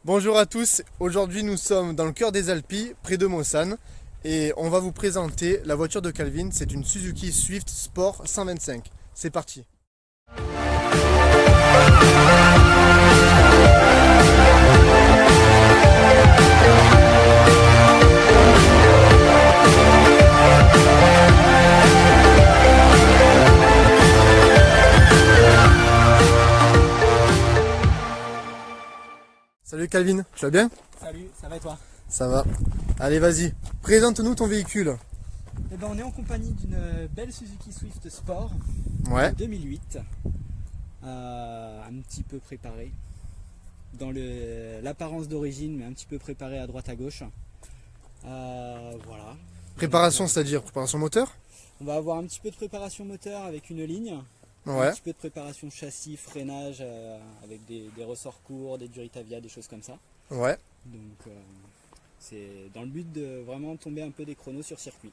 Bonjour à tous, aujourd'hui nous sommes dans le cœur des Alpes, près de Mossane, et on va vous présenter la voiture de Calvin, c'est une Suzuki Swift Sport 125. C'est parti. Salut Calvin, tu vas bien? Salut, ça va et toi? Ça va. Allez vas-y, présente-nous ton véhicule. Eh ben, on est en compagnie d'une belle Suzuki Swift Sport Ouais, 2008, un petit peu préparée dans l'apparence d'origine, mais un petit peu préparée à droite à gauche. Voilà. préparation Donc, c'est-à-dire préparation moteur? on va avoir un petit peu de préparation moteur avec une ligne, un Ouais, petit peu de préparation châssis, freinage avec des ressorts courts, des Duritavia, des choses comme ça. ouais. Donc c'est dans le but de vraiment tomber un peu des chronos sur circuit.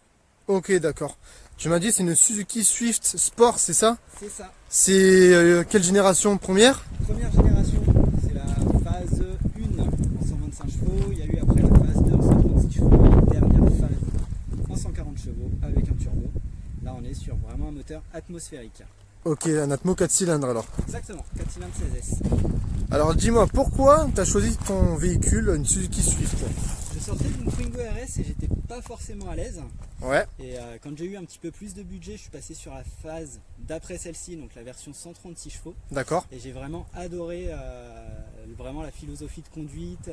Ok, d'accord. Tu m'as dit c'est une Suzuki Swift Sport, c'est ça? C'est ça. C'est quelle génération? Première? Première génération, c'est la phase 1 en 125 chevaux. Il y a eu après la phase 2 en 136 chevaux et la dernière phase en 140 chevaux avec un turbo. Là, on est sur vraiment un moteur atmosphérique. Ok, un Atmo 4 cylindres alors. Exactement, 4 cylindres 16S. Alors dis-moi, pourquoi tu as choisi ton véhicule, une Suzuki Swift? Je sortais d'une Twingo RS et j'étais pas forcément à l'aise. Ouais, Et quand j'ai eu un petit peu plus de budget, je suis passé sur la phase d'après celle-ci, donc la version 136 chevaux. d'accord. Et j'ai vraiment adoré vraiment la philosophie de conduite,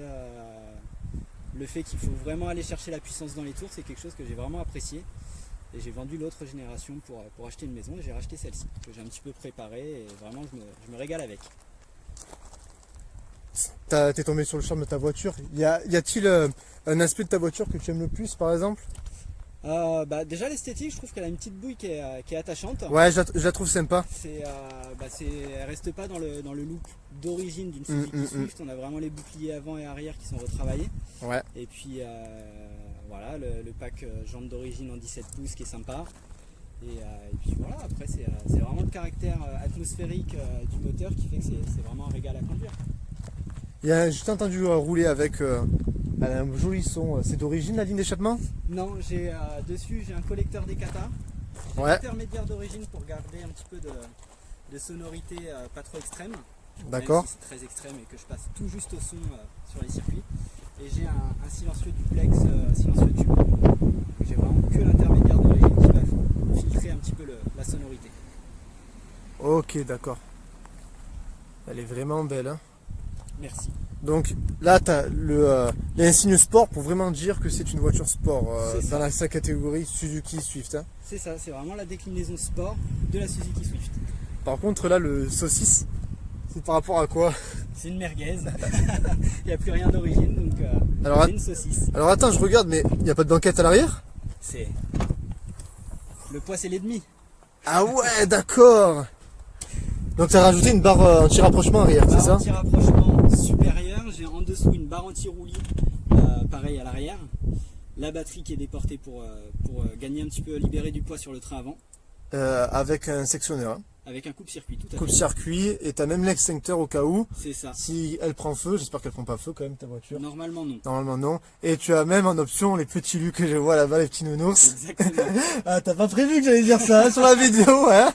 le fait qu'il faut vraiment aller chercher la puissance dans les tours, c'est quelque chose que j'ai vraiment apprécié. Et j'ai vendu l'autre génération pour acheter une maison et j'ai racheté celle-ci, que j'ai un petit peu préparée et vraiment je me régale avec. T'es tombé sur le charme de ta voiture. Y a-t-il un aspect de ta voiture que tu aimes le plus par exemple? Déjà l'esthétique, je trouve qu'elle a une petite bouille qui est attachante. Ouais, je la trouve sympa. Elle reste pas dans le look d'origine d'une Suzuki mm. Swift, on a vraiment les boucliers avant et arrière qui sont retravaillés. Ouais, Et puis voilà, le pack jante d'origine en 17 pouces qui est sympa. Et puis voilà, après c'est vraiment le caractère atmosphérique du moteur qui fait que c'est vraiment un régal à conduire. je t'ai entendu rouler avec elle a un joli son. C'est d'origine la ligne d'échappement? Non, dessus j'ai un collecteur des Kata, Ouais, intermédiaire d'origine pour garder un petit peu de sonorité pas trop extrême. d'accord. Même si c'est très extrême et que je passe tout juste au son sur les circuits. Et j'ai un silencieux duplex, silencieux tube. Donc j'ai vraiment que l'intermédiaire d'origine qui va filtrer un petit peu la sonorité. Ok, d'accord. Elle est vraiment belle, hein. Merci. Donc là, tu as l'insigne sport pour vraiment dire que c'est une voiture sport C'est ça. dans sa catégorie Suzuki Swift, hein. C'est ça, c'est vraiment la déclinaison sport de la Suzuki Swift. Par contre, là, le saucisse, c'est par rapport à quoi? C'est une merguez, il n'y a plus rien d'origine, donc Alors, c'est une saucisse. Alors attends, je regarde, mais il n'y a pas de banquette à l'arrière? C'est le poids, c'est l'ennemi. Ah ouais, d'accord. Donc tu as rajouté une barre anti-rapprochement arrière, c'est Barre ça? anti-rapprochement supérieur, j'ai en dessous une barre anti-roulis, pareil à l'arrière. La batterie qui est déportée pour gagner un petit peu, libérer du poids sur le train avant, Avec un sectionneur, hein. avec un coupe-circuit, tout à fait. Coupe-circuit, et tu as même l'extincteur au cas où. C'est ça. Si elle prend feu, j'espère qu'elle prend pas feu quand même ta voiture. Normalement non. Normalement non. Et tu as même en option les petits lus que je vois là-bas, les petits nounours. Exactement. Ah, t'as pas prévu que j'allais dire ça hein, sur la vidéo, hein?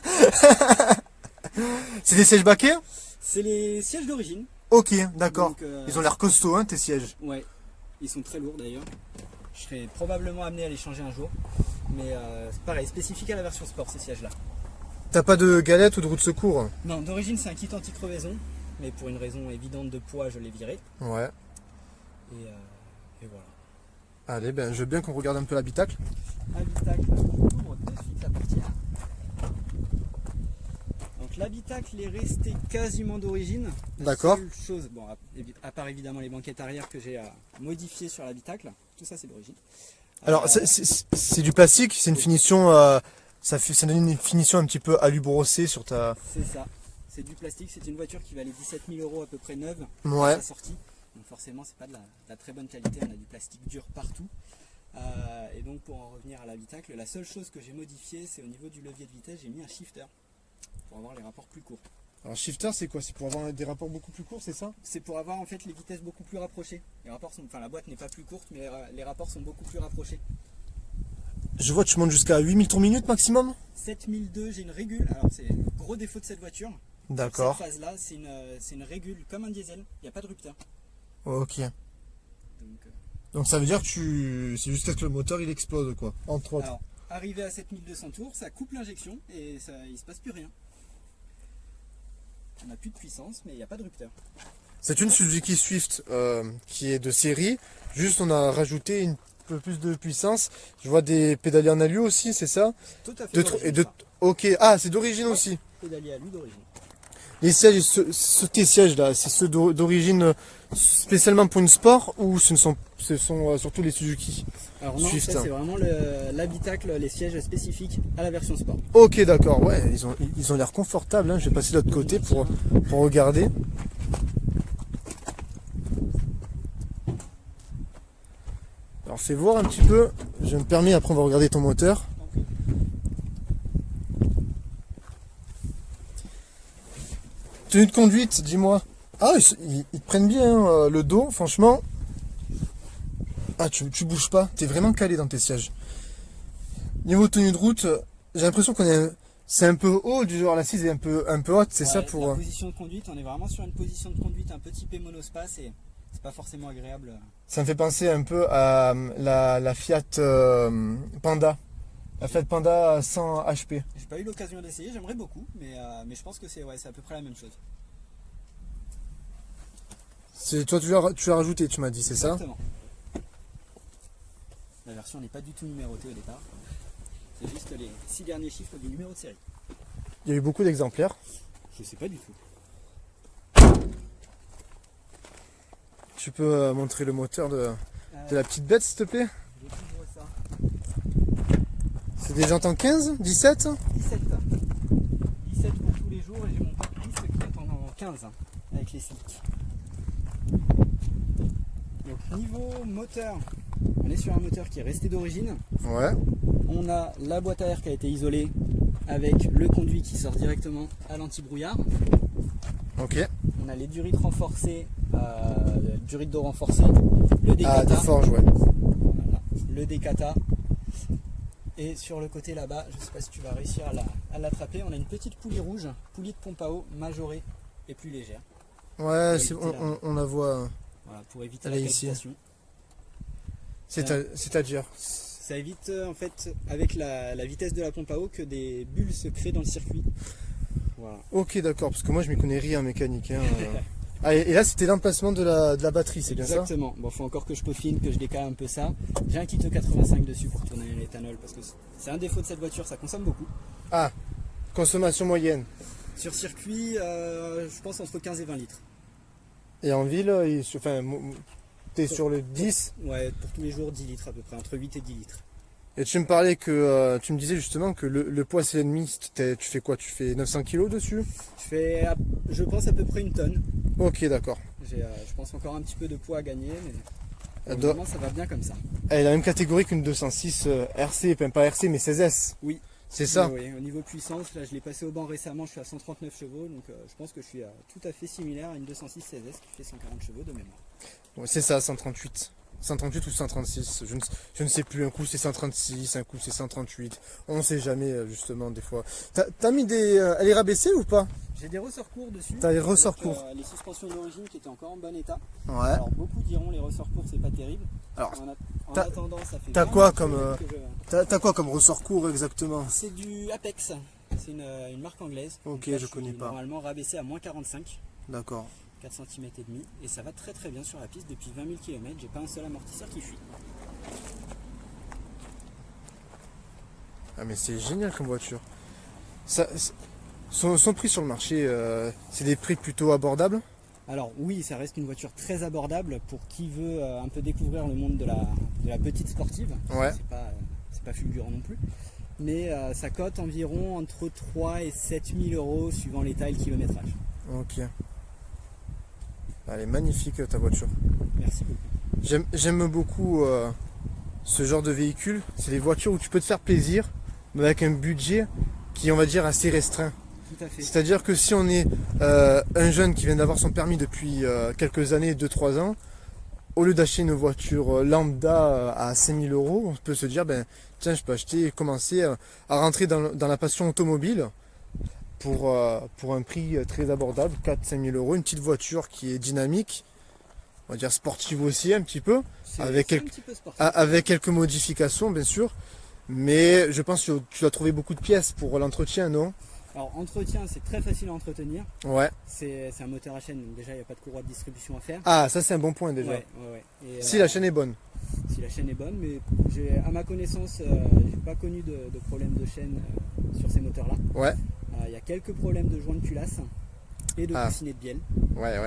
C'est des sièges baquets? C'est les sièges d'origine. Ok, d'accord. Donc, Ils ont l'air costauds, hein, tes sièges. Ouais, ils sont très lourds d'ailleurs. Je serai probablement amené à les changer un jour. Mais c'est pareil, spécifique à la version sport ces sièges-là. T'as pas de galette ou de roue de secours? Non, d'origine c'est un kit anti-crevaison. Mais pour une raison évidente de poids, je l'ai viré. Ouais. Et voilà. Allez, ben je veux bien qu'on regarde un peu l'habitacle. Habitacle, on ouvre de suite la portière. Donc l'habitacle est resté quasiment d'origine. La D'accord. seule chose, bon, à part évidemment les banquettes arrière que j'ai modifiées sur l'habitacle, tout ça c'est d'origine. Alors, c'est du plastique, c'est une finition, ça donne une finition un petit peu alu-brossée sur ta... C'est ça, c'est du plastique, c'est une voiture qui valait 17 000 € à peu près neuve Ouais. à sa sortie. Donc forcément c'est pas de la très bonne qualité, on a du plastique dur partout. Et donc pour en revenir à l'habitacle, la seule chose que j'ai modifiée c'est au niveau du levier de vitesse, j'ai mis un shifter pour avoir les rapports plus courts. Alors shifter c'est quoi? C'est pour avoir des rapports beaucoup plus courts, c'est ça? C'est pour avoir en fait les vitesses beaucoup plus rapprochées. La boîte n'est pas plus courte, mais les rapports sont beaucoup plus rapprochés. Je vois que tu montes jusqu'à 8000 tours minute maximum? 7002, j'ai une régule. Alors c'est le gros défaut de cette voiture. D'accord. Cette phase-là, c'est une régule comme un diesel. Il n'y a pas de rupteur. Ok. Donc, Donc ça veut dire que c'est jusqu'à ce que le moteur il explose quoi, entre autres. alors, arrivé à 7200 tours, ça coupe l'injection et il se passe plus rien. On n'a plus de puissance, mais il n'y a pas de rupteur. C'est une Suzuki Swift qui est de série. Juste on a rajouté un peu plus de puissance. Je vois des pédaliers en alu aussi, c'est ça? Tout à fait. Ok, ah c'est d'origine aussi. Pédalier à lui d'origine. Les sièges, tes sièges là, c'est ceux d'origine spécialement pour une sport ou ce sont surtout les Suzuki Alors non, Swift, ça hein. c'est vraiment l'habitacle, les sièges spécifiques à la version sport. Ok d'accord, ouais, ils ont l'air confortables, hein. Je vais passer de l'autre côté pour regarder. Alors fais voir un petit peu, je me permets, après on va regarder ton moteur. Tenue de conduite, dis-moi. Ah, ils prennent bien le dos, franchement. Ah, tu bouges pas, t'es vraiment calé dans tes sièges. Niveau tenue de route, j'ai l'impression c'est un peu haut, du genre l'assise est un peu haute, c'est ça pour. La position de conduite, on est vraiment sur une position de conduite un peu typée monospace et c'est pas forcément agréable. Ça me fait penser un peu à la Fiat Panda. La Fiat Panda 100 HP. J'ai pas eu l'occasion d'essayer, j'aimerais beaucoup, mais je pense que c'est à peu près la même chose. Toi tu l'as rajouté, tu m'as dit, c'est ça? Exactement. La version n'est pas du tout numérotée au départ. C'est juste les 6 derniers chiffres du numéro de série. Il y a eu beaucoup d'exemplaires. Je sais pas du tout. Tu peux montrer le moteur de la petite bête s'il te plaît? Je t'ouvre ça. C'est des jantes en 15? 17? 17. 17 pour tous les jours et j'ai mon pare-brise qui est en 15 avec les slicks. Donc niveau moteur, on est sur un moteur qui est resté d'origine. Ouais. On a la boîte à air qui a été isolée avec le conduit qui sort directement à l'anti-brouillard. Ok. On a les durites renforcées, durites d'eau renforcées, le décata. Ah, des forges, ouais. Voilà, le décata. Et sur le côté là-bas, je ne sais pas si tu vas réussir à l'attraper, on a une petite poulie rouge, poulie de pompe à eau majorée et plus légère. Ouais, on la voit. Voilà, pour éviter Elle la est ici. cavitation. C'est-à-dire. Ça évite en fait avec la vitesse de la pompe à eau que des bulles se créent dans le circuit. Voilà. Ok, d'accord, parce que moi je m'y connais rien en mécanique. Hein. Ah, et là c'était l'emplacement de la batterie, c'est bien ça? Exactement. Bon, faut encore que je peaufine, que je décale un peu ça. J'ai un kit E85 dessus pour tourner l'éthanol parce que c'est un défaut de cette voiture, ça consomme beaucoup. Ah, consommation moyenne. Sur circuit, je pense entre 15 et 20 litres. Et en ville, t'es sur le 10. Ouais, pour tous les jours 10 litres à peu près, entre 8 et 10 litres. Et tu me disais justement que le poids c'est l'ennemi. Tu fais quoi? Tu fais 900 kg dessus? Je pense à peu près une tonne. Ok, d'accord. Je pense encore un petit peu de poids à gagner, mais Elle vraiment ça va bien comme ça. Elle est la même catégorie qu'une 206 RC, même pas RC mais 16S. Oui. C'est ça? Oui, au niveau puissance, là je l'ai passé au banc récemment, je suis à 139 chevaux, donc je pense que je suis tout à fait similaire à une 206 16S qui fait 140 chevaux de mémoire. Ouais, c'est ça, 138. 138 ou 136, je ne sais plus, un coup c'est 136, un coup c'est 138, on ne sait jamais justement des fois. T'as mis elle est rabaissée ou pas? J'ai des ressorts courts dessus. T'as les ressorts avec, courts. les suspensions d'origine qui étaient encore en bon état. Ouais. Alors beaucoup diront les ressorts courts c'est pas terrible. Alors, en attendant ça fait... T'as quoi comme ressort court exactement? C'est du Apex, c'est une marque anglaise. Ok, là, je connais pas. Normalement rabaissé à moins 45. D'accord. 4 cm et demi et ça va très très bien sur la piste depuis 20 000 km, j'ai pas un seul amortisseur qui fuit. Ah mais c'est génial comme voiture. Son prix sur le marché, c'est des prix plutôt abordables? Alors oui, ça reste une voiture très abordable pour qui veut un peu découvrir le monde de la petite sportive. Ouais. C'est pas fulgurant non plus. Mais ça cote environ entre 3 et 7 000 euros suivant l'état et le kilométrage. Ok. Elle est magnifique ta voiture. Merci beaucoup. J'aime beaucoup ce genre de véhicule. C'est des voitures où tu peux te faire plaisir, mais avec un budget qui, on va dire, assez restreint. Tout à fait. C'est-à-dire que si on est un jeune qui vient d'avoir son permis depuis quelques années, 2-3 ans, au lieu d'acheter une voiture lambda à 5000 euros, on peut se dire, ben, tiens, je peux acheter et commencer à rentrer dans la passion automobile pour un prix très abordable, 4-5 000 euros, une petite voiture qui est dynamique, on va dire sportive aussi un petit peu, avec Un petit peu sportif. avec quelques modifications bien sûr, mais je pense que tu dois trouver beaucoup de pièces pour l'entretien, non? Alors entretien, c'est très facile à entretenir. Ouais. C'est un moteur à chaîne, donc déjà il n'y a pas de courroie de distribution à faire. Ah, ça c'est un bon point déjà. Ouais. Et, Si la chaîne est bonne. si la chaîne est bonne, mais à ma connaissance, j'ai pas connu de problème de chaîne sur ces moteurs-là. Ouais. Il y a quelques problèmes de joint de culasse et de coussinet de bielle. Ouais.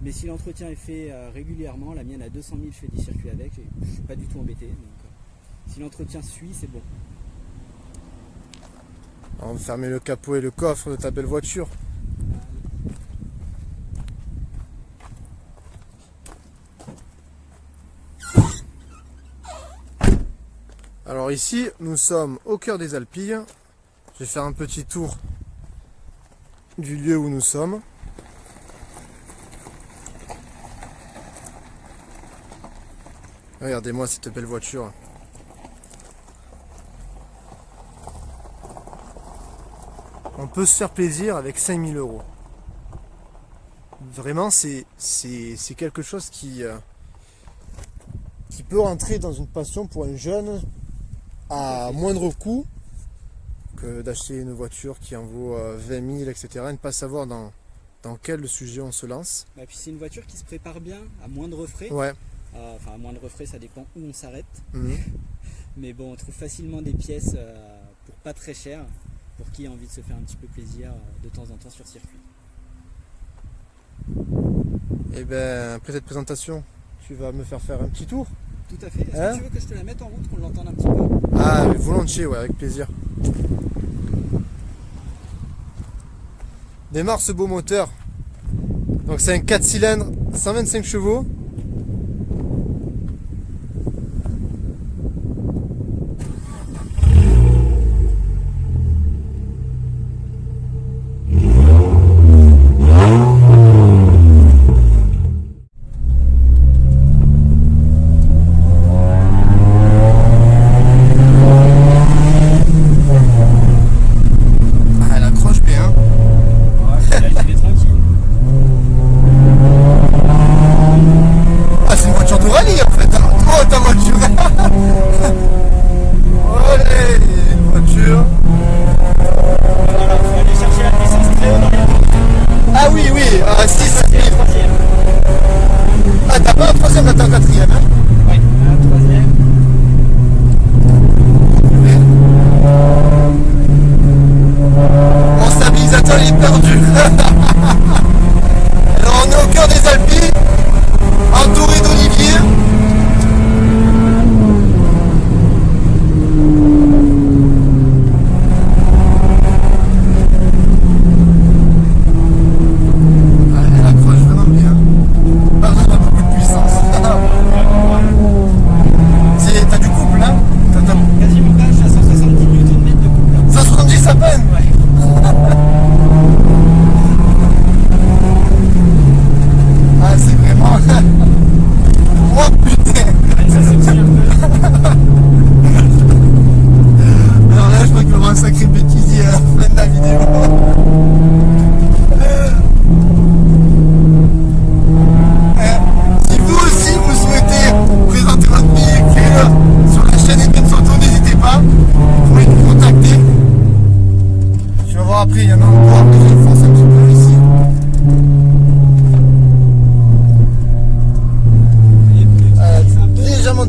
Mais si l'entretien est fait régulièrement, la mienne à 200 000, je fais des circuits avec, je suis pas du tout embêté. Donc, si l'entretien suit, c'est bon. On va fermer le capot et le coffre de ta belle voiture. Alors ici, nous sommes au cœur des Alpilles. Je vais faire un petit tour du lieu où nous sommes. Regardez-moi cette belle voiture. On peut se faire plaisir avec 5000 euros. Vraiment, c'est quelque chose qui peut rentrer dans une passion pour un jeune à moindre coût que d'acheter une voiture qui en vaut 20 000, etc. Et ne pas savoir dans quel sujet on se lance. Bah, puis c'est une voiture qui se prépare bien, à moindre frais. Ouais. Enfin, à moindre frais, ça dépend où on s'arrête. Mhm. Mais bon, on trouve facilement des pièces pour pas très cher, pour qui a envie de se faire un petit peu plaisir de temps en temps sur circuit. Et ben, après cette présentation, tu vas me faire un petit tour. Tout à fait. Est-ce Hein que tu veux que je te la mette en route, qu'on l'entende un petit peu? Ah, volontiers, ouais, avec plaisir. Démarre ce beau moteur. Donc c'est un 4 cylindres, 125 chevaux.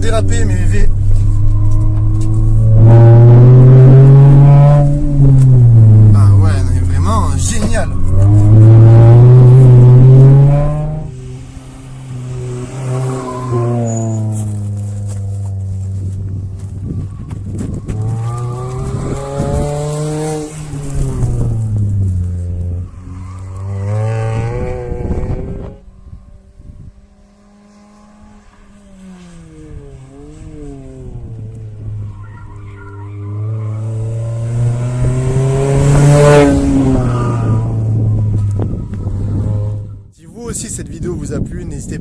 Dérapé, mais ah ouais, mais vraiment génial.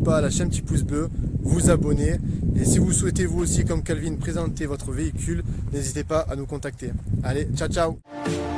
pas à lâcher un petit pouce bleu, vous abonner. Et si vous souhaitez vous aussi, comme Calvin, présenter votre véhicule, n'hésitez pas à nous contacter. Allez, ciao ciao!